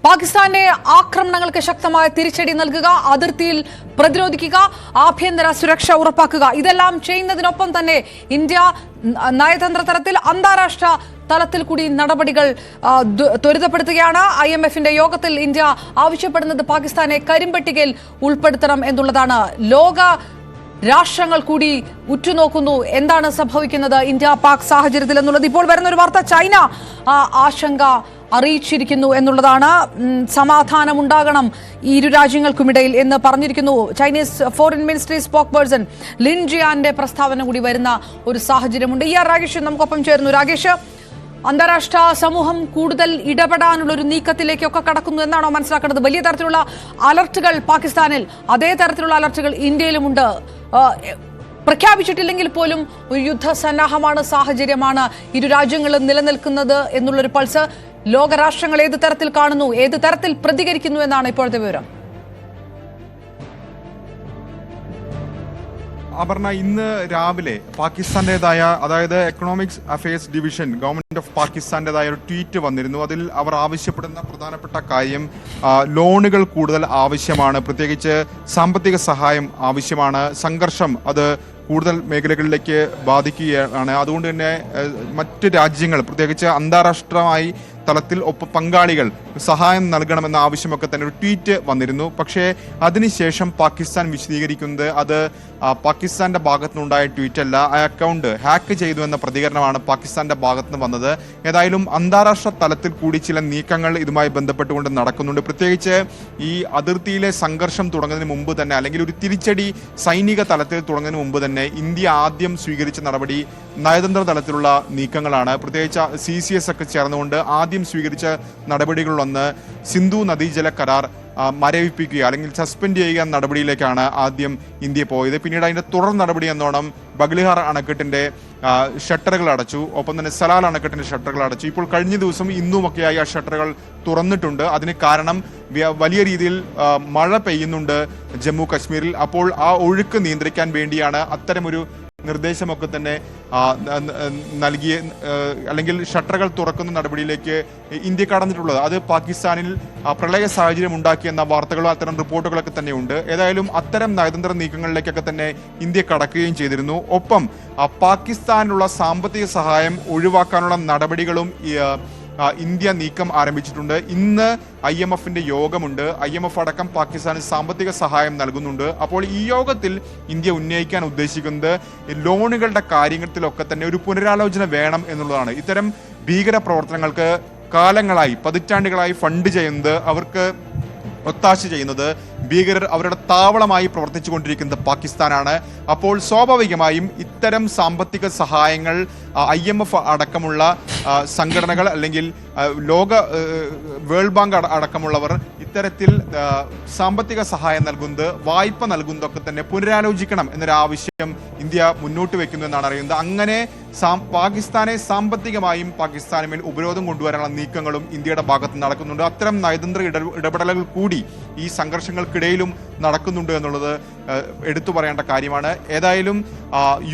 പാകിസ്ഥാന്റെ ആക്രമണങ്ങൾക്ക് ശക്തമായ തിരിച്ചടി നൽകുക, അതിർത്തിയിൽ പ്രതിരോധിക്കുക, ആഭ്യന്തര സുരക്ഷ ഉറപ്പാക്കുക, ഇതെല്ലാം ചെയ്യുന്നതിനൊപ്പം തന്നെ ഇന്ത്യ നയതന്ത്ര തലത്തിൽ അന്താരാഷ്ട്ര തലത്തിൽ കൂടി നടപടികൾ ത്വരിതപ്പെടുത്തുകയാണ്. IMFന്റെ യോഗത്തിൽ ഇന്ത്യ ആവശ്യപ്പെടുന്നത് പാകിസ്ഥാനെ കരിമ്പട്ടികയിൽ ഉൾപ്പെടുത്തണം എന്നുള്ളതാണ്. ലോക രാഷ്ട്രങ്ങൾ കൂടി ഉറ്റുനോക്കുന്നു എന്താണ് സംഭവിക്കുന്നത് ഇന്ത്യ പാക് സാഹചര്യത്തിൽ എന്നുള്ളത്. ഇപ്പോൾ വരുന്ന ഒരു വാർത്ത, ചൈന ആശങ്ക അറിയിച്ചിരിക്കുന്നു എന്നുള്ളതാണ്. സമാധാനം ഉണ്ടാകണം ഇരു രാജ്യങ്ങൾക്കുമിടയിൽ എന്ന് പറഞ്ഞിരിക്കുന്നു. Chinese foreign ministry spokesperson Lin ജിയാന്റെ പ്രസ്താവന കൂടി വരുന്ന ഒരു സാഹചര്യമുണ്ട്. രാകേഷ് നമുക്കൊപ്പം ചേർന്നു. രാകേഷ്, അന്താരാഷ്ട്ര സമൂഹം കൂടുതൽ ഇടപെടാനുള്ള ഒരു നീക്കത്തിലേക്കൊക്കെ കടക്കുന്നു എന്നാണോ മനസ്സിലാക്കേണ്ടത്? വലിയ തരത്തിലുള്ള അലർട്ടുകൾ പാകിസ്ഥാനിൽ, അതേ തരത്തിലുള്ള അലർട്ടുകൾ ഇന്ത്യയിലുമുണ്ട്. പ്രഖ്യാപിച്ചിട്ടില്ലെങ്കിൽ പോലും ഒരു യുദ്ധസന്നാഹമാണ്, സാഹചര്യമാണ് ഇരു രാജ്യങ്ങളും നിലനിൽക്കുന്നത് എന്നുള്ളൊരു പൾസ് ലോകരാഷ്ട്രങ്ങൾ ഏത് തരത്തിൽ കാണുന്നു, ഏത് തരത്തിൽ പ്രതികരിക്കുന്നു എന്നാണ് ഇപ്പോഴത്തെ വിവരം? അപർണ, ഇന്ന് രാവിലെ പാകിസ്ഥാന്റേതായ, അതായത് economics affairs division government of പാകിസ്ഥാന്റേതായ ഒരു ട്വീറ്റ് വന്നിരുന്നു. അതിൽ അവർ ആവശ്യപ്പെടുന്ന പ്രധാനപ്പെട്ട കാര്യം ലോണുകൾ കൂടുതൽ ആവശ്യമാണ്, പ്രത്യേകിച്ച് സാമ്പത്തിക സഹായം ആവശ്യമാണ്. സംഘർഷം അത് കൂടുതൽ മേഖലകളിലേക്ക് ബാധിക്കുകയാണ്. അതുകൊണ്ട് തന്നെ മറ്റ് രാജ്യങ്ങൾ, പ്രത്യേകിച്ച് അന്താരാഷ്ട്രമായി തലത്തിൽ പങ്കാളികൾ സഹായം നൽകണമെന്ന ആവശ്യമൊക്കെ തന്നെ ഒരു ട്വീറ്റ് വന്നിരുന്നു. പക്ഷേ അതിനുശേഷം പാകിസ്ഥാൻ വിശദീകരിക്കുന്നത് അത് പാകിസ്ഥാന്റെ ഭാഗത്തുനിന്നുണ്ടായ ട്വീറ്റ് അല്ല, ആ അക്കൗണ്ട് ഹാക്ക് ചെയ്തു എന്ന പ്രതികരണമാണ് പാകിസ്ഥാന്റെ ഭാഗത്തുനിന്ന് വന്നത്. ഏതായാലും അന്താരാഷ്ട്ര തലത്തിൽ കൂടി ചില നീക്കങ്ങൾ ഇതുമായി ബന്ധപ്പെട്ടുകൊണ്ട് നടക്കുന്നുണ്ട്. പ്രത്യേകിച്ച് ഈ അതിർത്തിയിലെ സംഘർഷം തുടങ്ങുന്നതിന് മുമ്പ് തന്നെ, അല്ലെങ്കിൽ ഒരു തിരിച്ചടി സൈനിക തലത്തിൽ തുടങ്ങുന്നതിന് മുമ്പ് തന്നെ ഇന്ത്യ ആദ്യം സ്വീകരിച്ച നടപടി നയതന്ത്ര തലത്തിലുള്ള നീക്കങ്ങളാണ്. പ്രത്യേകിച്ച് CCS ഒക്കെ ചേർന്നുകൊണ്ട് ആദ്യം സ്വീകരിച്ച നടപടികളിലൊന്ന് സിന്ധു നദീജല കരാർ മരവിപ്പിക്കുക അല്ലെങ്കിൽ സസ്പെൻഡ് ചെയ്യുക എന്ന നടപടിയിലേക്കാണ് ആദ്യം ഇന്ത്യ പോയത്. പിന്നീട് അതിന്റെ തുടർ നടപടി എന്നോണം ബഗ്ലിഹാർ അണക്കെട്ടിന്റെ ഷട്ടറുകൾ അടച്ചു, ഒപ്പം തന്നെ സലാൽ അണക്കെട്ടിന്റെ ഷട്ടറുകൾ അടച്ചു. ഇപ്പോൾ കഴിഞ്ഞ ദിവസം ഇന്നുമൊക്കെയായി ആ ഷട്ടറുകൾ തുറന്നിട്ടുണ്ട്. അതിന് കാരണം വലിയ രീതിയിൽ മഴ പെയ്യുന്നുണ്ട് ജമ്മു കശ്മീരിൽ. അപ്പോൾ ആ ഒഴുക്ക് നിയന്ത്രിക്കാൻ വേണ്ടിയാണ് അത്തരമൊരു നിർദ്ദേശമൊക്കെ തന്നെ നൽകിയ, അല്ലെങ്കിൽ ഷട്ടറുകൾ തുറക്കുന്ന നടപടിയിലേക്ക് ഇന്ത്യ കടന്നിട്ടുള്ളത്. അത് പാകിസ്ഥാനിൽ പ്രളയ സാഹചര്യം ഉണ്ടാക്കിയെന്ന വാർത്തകളോ അത്തരം റിപ്പോർട്ടുകളൊക്കെ തന്നെയുണ്ട്. ഏതായാലും അത്തരം നയതന്ത്ര നീക്കങ്ങളിലേക്കൊക്കെ തന്നെ ഇന്ത്യ കടക്കുകയും ചെയ്തിരുന്നു. ഒപ്പം പാകിസ്ഥാനിലുള്ള സാമ്പത്തിക സഹായം ഒഴിവാക്കാനുള്ള നടപടികളും ഇന്ത്യ നീക്കം ആരംഭിച്ചിട്ടുണ്ട്. ഇന്ന് IMFന്റെ യോഗമുണ്ട്. IMF അടക്കം പാകിസ്ഥാന് സാമ്പത്തിക സഹായം നൽകുന്നുണ്ട്. അപ്പോൾ ഈ യോഗത്തിൽ ഇന്ത്യ ഉന്നയിക്കാൻ ഉദ്ദേശിക്കുന്നത് ലോണുകളുടെ കാര്യത്തിലൊക്കെ തന്നെ ഒരു പുനരാലോചന വേണം എന്നുള്ളതാണ്. ഇത്തരം ഭീകര പ്രവർത്തനങ്ങൾക്ക് കാലങ്ങളായി, പതിറ്റാണ്ടുകളായി ഫണ്ട് ചെയ്യുന്നത്, അവർക്ക് ഒത്താശ ചെയ്യുന്നത് ഭീകരർ അവരുടെ താവളമായി പ്രവർത്തിച്ചു കൊണ്ടിരിക്കുന്നത് പാകിസ്ഥാനാണ്. അപ്പോൾ സ്വാഭാവികമായും ഇത്തരം സാമ്പത്തിക സഹായങ്ങൾ IMF അടക്കമുള്ള സംഘടനകൾ, അല്ലെങ്കിൽ വേൾഡ് ബാങ്ക് അടക്കമുള്ളവർ ഇത്തരത്തിൽ സാമ്പത്തിക സഹായം നൽകുന്നത്, വായ്പ നൽകുന്നതൊക്കെ തന്നെ പുനരാലോചിക്കണം എന്നൊരാവശ്യം ഇന്ത്യ മുന്നോട്ട് വെക്കുന്നു എന്നാണ് അറിയുന്നത്. അങ്ങനെ പാകിസ്ഥാനെ സാമ്പത്തികമായും പാകിസ്ഥാന് മേൽ ഉപരോധം കൊണ്ടുവരാനുള്ള നീക്കങ്ങളും ഇന്ത്യയുടെ ഭാഗത്ത് നടക്കുന്നുണ്ട്. അത്തരം നയതന്ത്ര ഇടപെടലുകൾ കൂടി ഈ സംഘർഷങ്ങൾക്കിടയിലും നടക്കുന്നുണ്ട് എന്നുള്ളത് എടുത്തു പറയേണ്ട കാര്യമാണ്. ഏതായാലും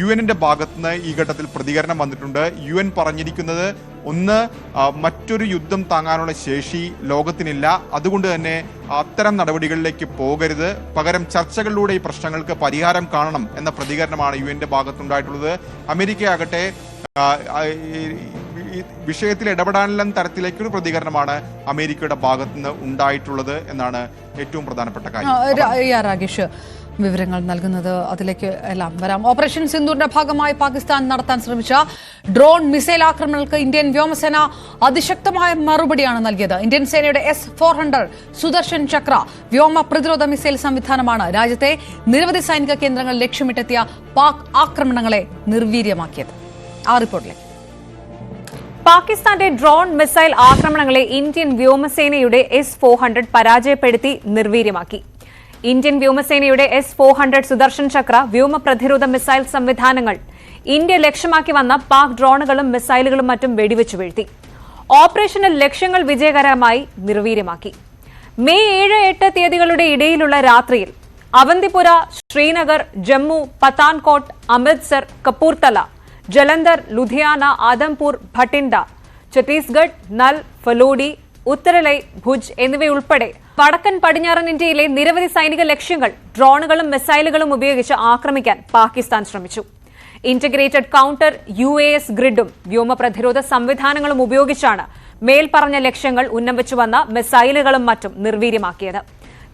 UN-ന്റെ ഭാഗത്തുനിന്ന് ഈ ഘട്ടത്തിൽ പ്രതികരണം വന്നിട്ടുണ്ട്. UN പറഞ്ഞിരിക്കുന്നത്, ഒന്ന്, മറ്റൊരു യുദ്ധം താങ്ങാനുള്ള ശേഷി ലോകത്തിനില്ല, അതുകൊണ്ട് തന്നെ അത്തരം നടപടികളിലേക്ക് പോകരുത്, പകരം ചർച്ചകളിലൂടെ ഈ പ്രശ്നങ്ങൾക്ക് പരിഹാരം കാണണം എന്ന പ്രതികരണമാണ് UN-ന്റെ ഭാഗത്തുണ്ടായിട്ടുള്ളത്. അമേരിക്കയാകട്ടെ വിഷയത്തിൽ ഇടപെടാനുള്ള തരത്തിലേക്കൊരു പ്രതികരണമാണ് അമേരിക്കയുടെ ഭാഗത്തുനിന്ന് ഉണ്ടായിട്ടുള്ളത് എന്നാണ് ഏറ്റവും പ്രധാനപ്പെട്ട കാര്യം. രാകേഷ് വിവരങ്ങൾ നൽകുന്നത്, അതിലേക്ക് എല്ലാം വരാം. ഓപ്പറേഷൻ സിന്ദൂറിന്റെ ഭാഗമായി പാകിസ്ഥാൻ നടത്താൻ ശ്രമിച്ച ഡ്രോൺ മിസൈൽ ആക്രമണങ്ങൾക്ക് ഇന്ത്യൻ വ്യോമസേന അതിശക്തമായ മറുപടിയാണ് നൽകിയത്. ഇന്ത്യൻ സേനയുടെ S-400 സുദർശൻ ചക്ര വ്യോമ പ്രതിരോധ മിസൈൽ സംവിധാനമാണ് രാജ്യത്തെ നിരവധി സൈനിക കേന്ദ്രങ്ങൾ ലക്ഷ്യമിട്ടെത്തിയ പാക് ആക്രമണങ്ങളെ നിർവീര്യമാക്കിയത്. ആ റിപ്പോർട്ടിലേക്ക്. പാകിസ്ഥാന്റെ ഡ്രോൺ മിസൈൽ ആക്രമണങ്ങളെ ഇന്ത്യൻ വ്യോമസേനയുടെ S-400 പരാജയപ്പെടുത്തി നിർവീര്യമാക്കി. ഇന്ത്യൻ വ്യോമസേനയുടെ S-400 സുദർശൻ ചക്ര വ്യോമ പ്രതിരോധ മിസൈൽ സംവിധാനങ്ങൾ ഇന്ത്യ ലക്ഷ്യമാക്കി വന്ന പാക് ഡ്രോണുകളും മിസൈലുകളും മറ്റും വെടിവെച്ചു വീഴ്ത്തി. ഓപ്പറേഷനിൽ ലക്ഷ്യങ്ങൾ വിജയകരമായി നിർവീര്യമാക്കി. മെയ് 7-8 തീയതികളുടെ ഇടയിലുള്ള രാത്രിയിൽ അവന്തിപുര, ശ്രീനഗർ, ജമ്മു, പത്താൻകോട്ട്, അമൃത്സർ, കപൂർത്തല, ജലന്ധർ, ലുധിയാന, ആദംപൂർ, ഭട്ടിൻഡ, ഛത്തീസ്ഗഡ്, നൽ, ഫലോഡി, ഉത്തരലൈ, ഭുജ് എന്നിവയുൾപ്പെടെ വടക്കൻ പടിഞ്ഞാറൻ ഇന്ത്യയിലെ നിരവധി സൈനിക ലക്ഷ്യങ്ങൾ ഡ്രോണുകളും മിസൈലുകളും ഉപയോഗിച്ച് ആക്രമിക്കാൻ പാകിസ്ഥാൻ ശ്രമിച്ചു. ഇന്റഗ്രേറ്റഡ് കൌണ്ടർ UAS ഗ്രിഡും വ്യോമ പ്രതിരോധ സംവിധാനങ്ങളും ഉപയോഗിച്ചാണ് മേൽപ്പറഞ്ഞ ലക്ഷ്യങ്ങൾ ഉന്നമിച്ചുവന്ന മിസൈലുകളും മറ്റും നിർവീര്യമാക്കിയത്.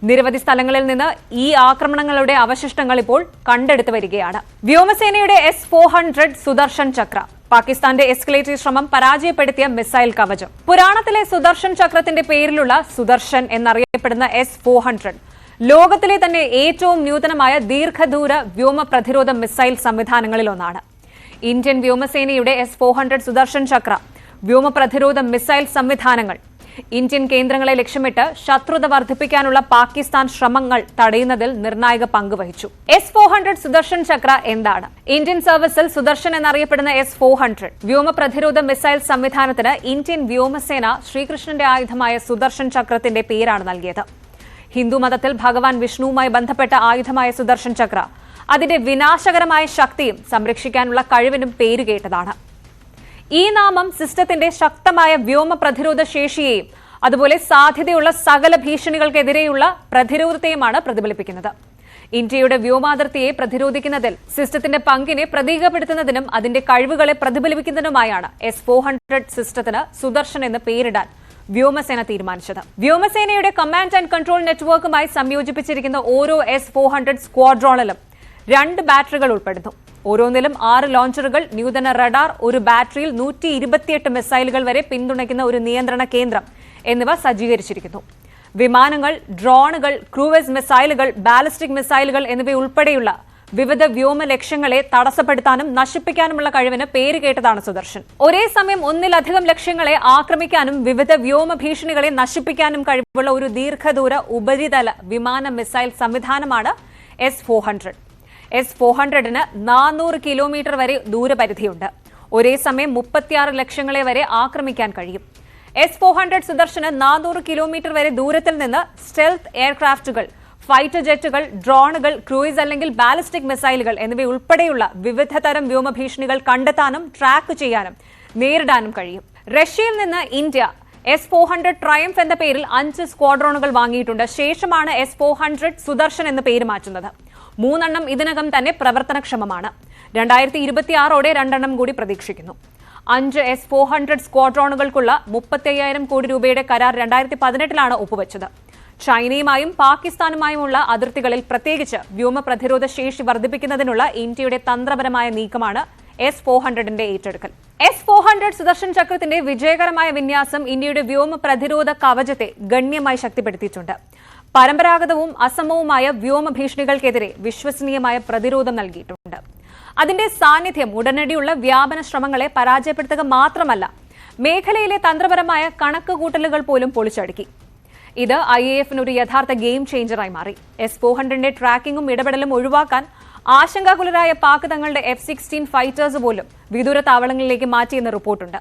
നിരവധി സ്ഥലങ്ങളിൽ നിന്ന് ഈ ആക്രമണങ്ങളുടെ അവശിഷ്ടങ്ങൾ ഇപ്പോൾ കണ്ടെടുത്തു വരികയാണ്. വ്യോമസേനയുടെ S-400 സുദർശൻ ചക്ര പാകിസ്ഥാന്റെ എസ്കലേറ്ററി ശ്രമം പരാജയപ്പെടുത്തിയ മിസൈൽ കവചം. പുരാണത്തിലെ സുദർശൻ ചക്രത്തിന്റെ പേരിലുള്ള സുദർശൻ എന്നറിയപ്പെടുന്ന S-400 ലോകത്തിലെ തന്നെ ഏറ്റവും നൂതനമായ ദീർഘദൂര വ്യോമ പ്രതിരോധ മിസൈൽ സംവിധാനങ്ങളിലൊന്നാണ്. ഇന്ത്യൻ വ്യോമസേനയുടെ S-400 സുദർശൻ ചക്ര വ്യോമ പ്രതിരോധ മിസൈൽ സംവിധാനങ്ങൾ ഇന്ത്യൻ കേന്ദ്രങ്ങളെ ലക്ഷ്യമിട്ട് ശത്രുത വർദ്ധിപ്പിക്കാനുള്ള പാകിസ്ഥാൻ ശ്രമങ്ങൾ തടയുന്നതിൽ നിർണായക പങ്ക് വഹിച്ചു. S-400 സുദർശൻ ചക്ര എന്താണ്? ഇന്ത്യൻ സർവീസിൽ സുദർശൻ എന്നറിയപ്പെടുന്ന S-400 വ്യോമ പ്രതിരോധ മിസൈൽ സംവിധാനത്തിന് ഇന്ത്യൻ വ്യോമസേന ശ്രീകൃഷ്ണന്റെ ആയുധമായ സുദർശൻ ചക്രത്തിന്റെ പേരാണ് നൽകിയത്. ഹിന്ദു മതത്തിൽ ഭഗവാൻ വിഷ്ണുവുമായി ബന്ധപ്പെട്ട ആയുധമായ സുദർശൻ ചക്ര അതിന്റെ വിനാശകരമായ ശക്തിയും സംരക്ഷിക്കാനുള്ള കഴിവിനും പേരുകേട്ടതാണ്. ഈ നാമം സിസ്റ്റത്തിന്റെ ശക്തമായ വ്യോമ പ്രതിരോധ ശേഷിയെയും അതുപോലെ സാധ്യതയുള്ള സകല ഭീഷണികൾക്കെതിരെയുള്ള പ്രതിരോധത്തെയുമാണ് പ്രതിഫലിപ്പിക്കുന്നത്. ഇന്ത്യയുടെ വ്യോമാതിർത്തിയെ പ്രതിരോധിക്കുന്നതിൽ സിസ്റ്റത്തിന്റെ പങ്കിനെ പ്രതീകപ്പെടുത്തുന്നതിനും അതിന്റെ കഴിവുകളെ പ്രതിഫലിപ്പിക്കുന്നതിനുമായാണ് S-400 സിസ്റ്റത്തിന് സുദർശൻ എന്ന് പേരിടാൻ വ്യോമസേന തീരുമാനിച്ചത്. വ്യോമസേനയുടെ കമാൻഡ് ആൻഡ് കൺട്രോൾ നെറ്റ്വർക്കുമായി സംയോജിപ്പിച്ചിരിക്കുന്ന ഓരോ S-400 സ്ക്വാഡ്രോണിലും 2 ബാറ്ററികൾ ഉൾപ്പെടുന്നു. ഓരോന്നിലും 6 ലോഞ്ചറുകൾ, ന്യൂതന റഡാർ, ഒരു ബാറ്ററിയിൽ 128 മിസൈലുകൾ വരെ പിന്തുണയ്ക്കുന്ന ഒരു നിയന്ത്രണ കേന്ദ്രം എന്നിവ സജ്ജീകരിച്ചിരിക്കുന്നു. വിമാനങ്ങൾ, ഡ്രോണുകൾ, ക്രൂയിസ് മിസൈലുകൾ, ബാലിസ്റ്റിക് മിസൈലുകൾ എന്നിവയുൾപ്പെടെയുള്ള വിവിധ വ്യോമ ലക്ഷ്യങ്ങളെ തടസ്സപ്പെടുത്താനും നശിപ്പിക്കാനുമുള്ള കഴിവിന് പേരുകേട്ടതാണ് സുദർശൻ. ഒരേ സമയം ഒന്നിലധികം ലക്ഷ്യങ്ങളെ ആക്രമിക്കാനും വിവിധ വ്യോമ ഭീഷണികളെ നശിപ്പിക്കാനും കഴിവുള്ള ഒരു ദീർഘദൂര ഉപരിതല വിമാന മിസൈൽ സംവിധാനമാണ് S-400. S-400ന് 400 കിലോമീറ്റർ വരെ ദൂരപരിധിയുണ്ട്. ഒരേ സമയം 36 ലക്ഷ്യങ്ങളെ വരെ ആക്രമിക്കാൻ കഴിയും. S-400 സുദർശന് 400 കിലോമീറ്റർ വരെ ദൂരത്തിൽ നിന്ന് സ്റ്റെൽത്ത് എയർക്രാഫ്റ്റുകൾ, ഫൈറ്റർ ജെറ്റുകൾ, ഡ്രോണുകൾ, ക്രൂയിസ് അല്ലെങ്കിൽ ബാലിസ്റ്റിക് മിസൈലുകൾ എന്നിവയുൾപ്പെടെയുള്ള വിവിധ തരം വ്യോമ ഭീഷണികൾ കണ്ടെത്താനും ട്രാക്ക് ചെയ്യാനും നേരിടാനും കഴിയും. റഷ്യയിൽ നിന്ന് ഇന്ത്യ S-400 ട്രയംഫ് എന്ന പേരിൽ 5 സ്ക്വാഡ്രോണുകൾ വാങ്ങിയിട്ടുണ്ട്. ശേഷമാണ് S-400 സുദർശൻ എന്ന പേര് മാറ്റുന്നത്. 3 എണ്ണം ഇതിനകം തന്നെ പ്രവർത്തനക്ഷമമാണ്. 2026ഓടെ 2 എണ്ണം കൂടി പ്രതീക്ഷിക്കുന്നു. 5 S-400 സ്ക്വാഡ്രോണുകൾക്കുള്ള 35,000 കോടി രൂപയുടെ കരാർ 2018ലാണ് ഒപ്പുവെച്ചത്. ചൈനയുമായും പാകിസ്ഥാനുമായുമുള്ള അതിർത്തികളിൽ പ്രത്യേകിച്ച് വ്യോമ പ്രതിരോധ ശേഷി വർദ്ധിപ്പിക്കുന്നതിനുള്ള ഇന്ത്യയുടെ തന്ത്രപരമായ നീക്കമാണ് S-400ന്റെ ഏറ്റെടുക്കൽ. S-400 സുദർശൻ ചക്രത്തിന്റെ വിജയകരമായ വിന്യാസം ഇന്ത്യയുടെ വ്യോമ പ്രതിരോധ കവചത്തെ ഗണ്യമായി ശക്തിപ്പെടുത്തിയിട്ടുണ്ട്. പരമ്പരാഗതവും അസമവുമായ വ്യോമ ഭീഷണികൾക്കെതിരെ വിശ്വസനീയമായ പ്രതിരോധം നൽകിയിട്ടുണ്ട്. അതിന്റെ സാന്നിധ്യം ഉടനടിയുള്ള വ്യാപന ശ്രമങ്ങളെ പരാജയപ്പെടുത്തുക മാത്രമല്ല, മേഖലയിലെ തന്ത്രപരമായ കണക്കുകൂട്ടലുകൾ പോലും പൊളിച്ചടുക്കി. ഇത് IAFന് ഒരു യഥാർത്ഥ ഗെയിം ചേഞ്ചറായി മാറി. S-400ന്റെ ട്രാക്കിംഗും ഇടപെടലും ഒഴിവാക്കാൻ ആശങ്കാകുലരായ പാക് തങ്ങളുടെ F-16 ഫൈറ്റേഴ്സ് പോലും വിദൂര താവളങ്ങളിലേക്ക് മാറ്റിയെന്ന് റിപ്പോർട്ടുണ്ട്.